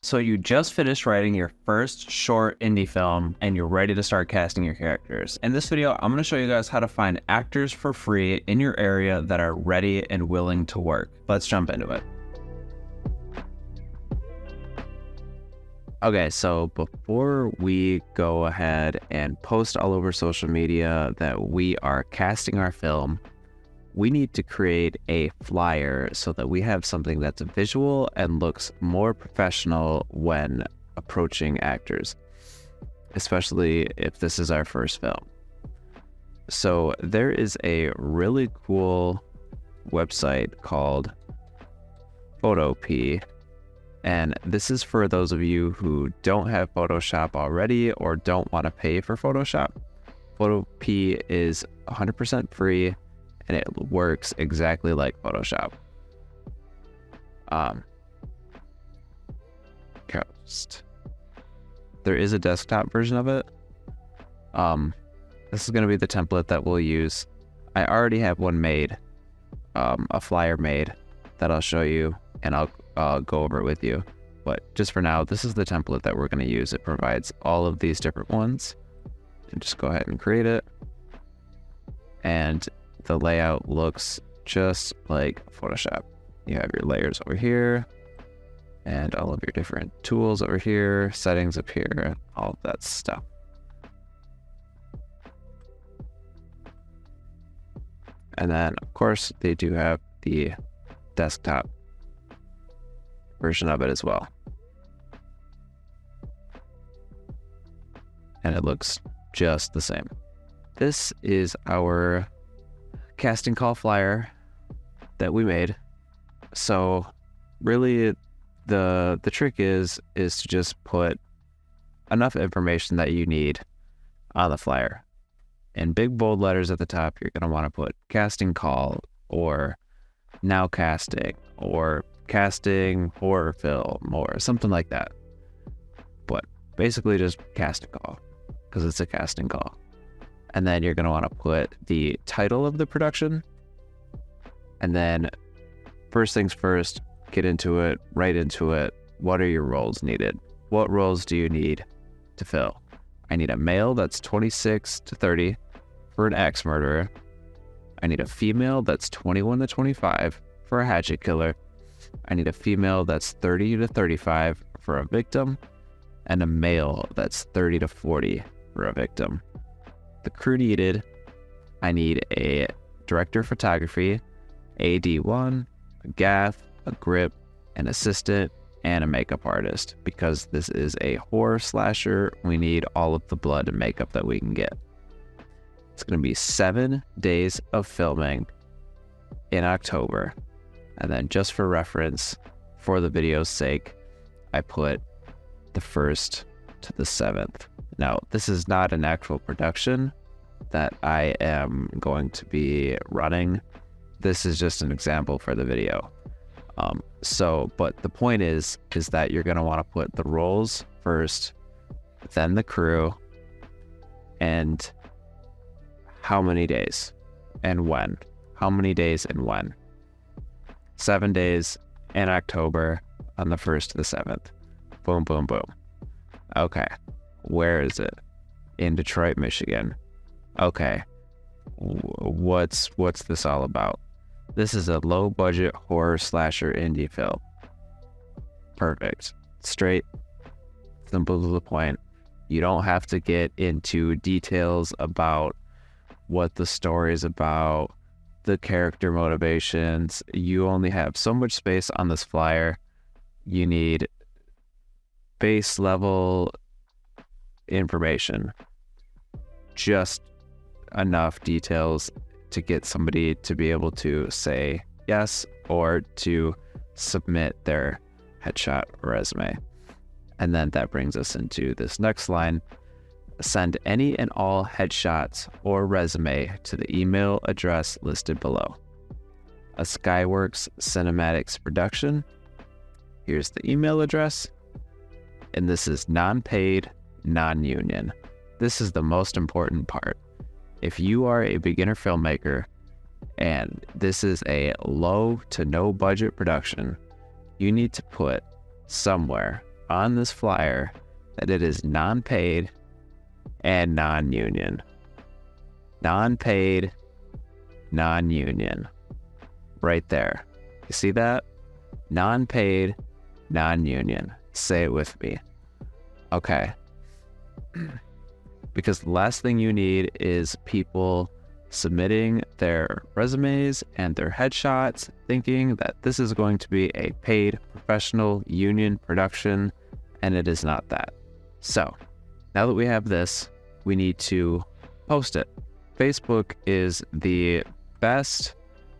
So you just finished writing your first short indie film and you're ready to start casting your characters. In this video, I'm going to show you guys how to find actors for free in your area that are ready and willing to work. Let's jump into it. Okay, so before we go ahead and post all over social media that we are casting our film, we need to create a flyer so that we have something that's visual and looks more professional when approaching actors, especially if this is our first film. So there is a really cool website called Photopea, and this is for those of you who don't have Photoshop already or don't want to pay for Photoshop. Photopea is 100% free. And it works exactly like Photoshop. There is a desktop version of it. This is going to be the template that we'll use. I already have one made, a flyer made that I'll show you, and I'll go over it with you. But just for now, this is the template that we're going to use. It provides all of these different ones. And just go ahead and create it. And the layout looks just like Photoshop. You have your layers over here and all of your different tools over here, settings up here, all of that stuff. And then of course they do have the desktop version of it as well. And it looks just the same. This is our casting call flyer that we made. So really the trick is to just put enough information that you need on the flyer. In big bold letters at the top, you're going to want to put casting call or now casting or casting horror film or something like that. But basically just casting call, because it's a casting call. And then you're going to want to put the title of the production. And then first things first, get into it, right into it. What are your roles needed? What roles do you need to fill? I need a male that's 26 to 30 for an axe murderer. I need a female that's 21 to 25 for a hatchet killer. I need a female that's 30 to 35 for a victim. And a male that's 30 to 40 for a victim. The crew needed, I need a director of photography, AD1, a gaff, a grip, an assistant, and a makeup artist. Because this is a horror slasher, we need all of the blood and makeup that we can get. It's going to be 7 days of filming in October. And then just for reference, for the video's sake, I put the 1st to the 7th. Now, this is not an actual production that I am going to be running. This is just an example for the video. But the point is that you're going to want to put the roles first, then the crew, and how many days and when. How many days and when. 7 days in October on the 1st to the 7th. Boom, boom, boom. Okay. Where is it? In Detroit, Michigan. Okay. What's this all about? This is a low budget horror slasher indie film. Perfect. Straight, simple to the point. You don't have to get into details about what the story is about, the character motivations. You only have so much space on this flyer. You need base level information, just enough details to get somebody to be able to say yes or to submit their headshot resume. And then that brings us into this next line. Send any and all headshots or resume to the email address listed below. A Skyworks Cinematics production. Here's the email address. And this is non-paid, non-union. This is the most important part. If you are a beginner filmmaker and this is a low to no budget production, you need to put somewhere on this flyer that it is non-paid and non-union. Non-paid, non-union. Right there. You see that? Non-paid, non-union. Say it with me. Okay. Because the last thing you need is people submitting their resumes and their headshots thinking that this is going to be a paid professional union production, and it is not that. So now that we have this, we need to post it. Facebook is the best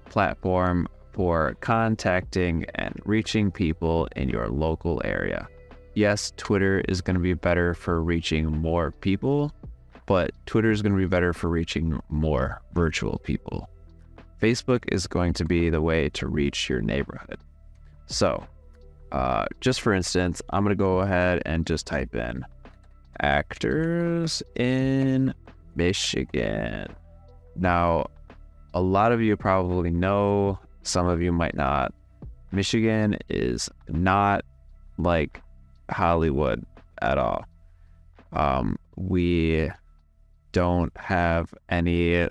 platform for contacting and reaching people in your local area. Yes, Twitter is going to be better for reaching more people, but Twitter is going to be better for reaching more virtual people. Facebook is going to be the way to reach your neighborhood. So, just for instance, I'm going to go ahead and just type in actors in Michigan. Now, a lot of you probably know, some of you might not. Michigan is not like Hollywood at all. We don't have any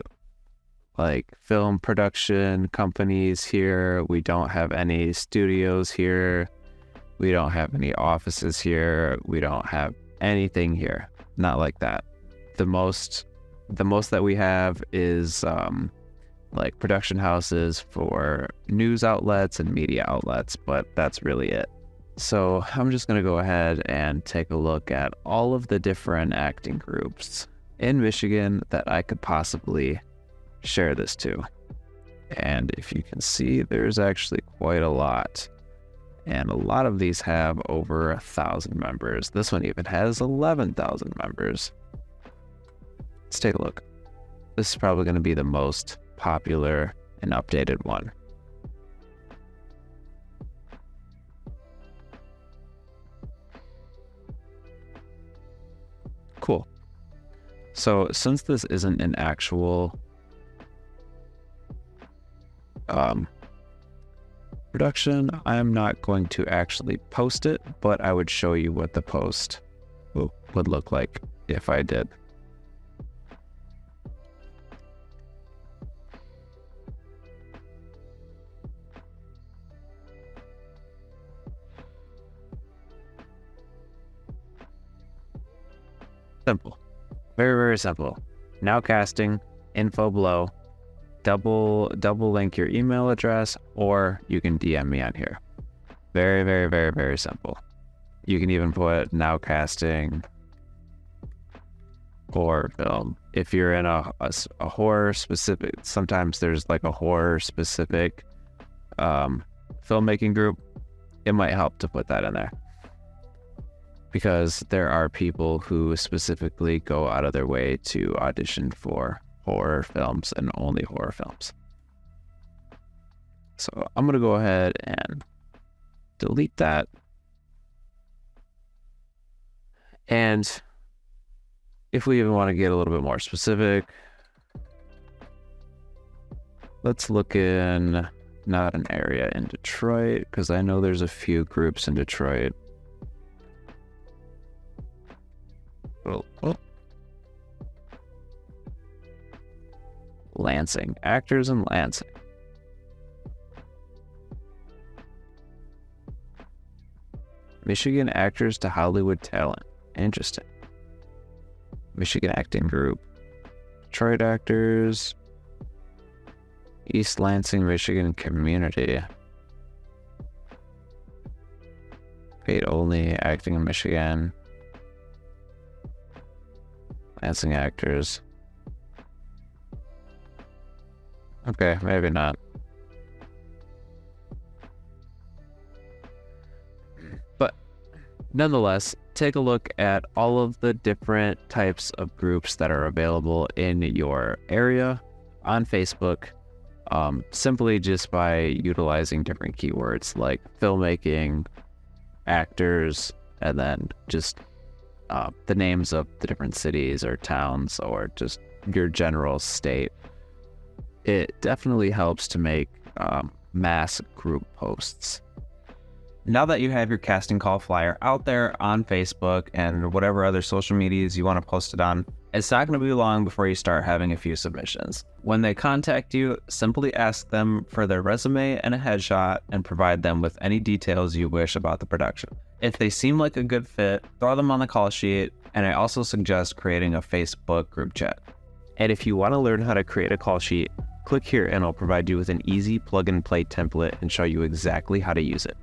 like film production companies here. We don't have any studios here. We don't have any offices here. We don't have anything here. Not like that. The most that we have is like production houses for news outlets and media outlets, but that's really it. So I'm just going to go ahead and take a look at all of the different acting groups in Michigan that I could possibly share this to. And if you can see, there's actually quite a lot. And a lot of these have over 1,000 members. This one even has 11,000 members. Let's take a look. This is probably going to be the most popular and updated one. Cool. So since this isn't an actual production, I'm not going to actually post it, but I would show you what the post would look like if I did. Simple. Very, very simple. Now casting, info below, double link your email address, or you can DM me on here. Very, very, very, very simple. You can even put now casting horror film. If you're in a horror specific, sometimes there's like a horror specific filmmaking group, it might help to put that in there. Because there are people who specifically go out of their way to audition for horror films and only horror films. So I'm going to go ahead and delete that. And if we even want to get a little bit more specific, let's look in not an area in Detroit, because I know there's a few groups in Detroit. Oh. Lansing. Actors in Lansing. Michigan actors to Hollywood talent. Interesting. Michigan acting group. Detroit actors. East Lansing, Michigan community. Paid only acting in Michigan. Lansing actors. Okay, maybe not. But nonetheless, take a look at all of the different types of groups that are available in your area on Facebook, simply just by utilizing different keywords like filmmaking, actors, and then just the names of the different cities or towns or just your general state. It definitely helps to make mass group posts. Now that you have your casting call flyer out there on Facebook and whatever other social medias you want to post it on, it's not going to be long before you start having a few submissions. When they contact you, simply ask them for their resume and a headshot and provide them with any details you wish about the production. If they seem like a good fit, throw them on the call sheet, and I also suggest creating a Facebook group chat. And if you want to learn how to create a call sheet, click here and I'll provide you with an easy plug and play template and show you exactly how to use it.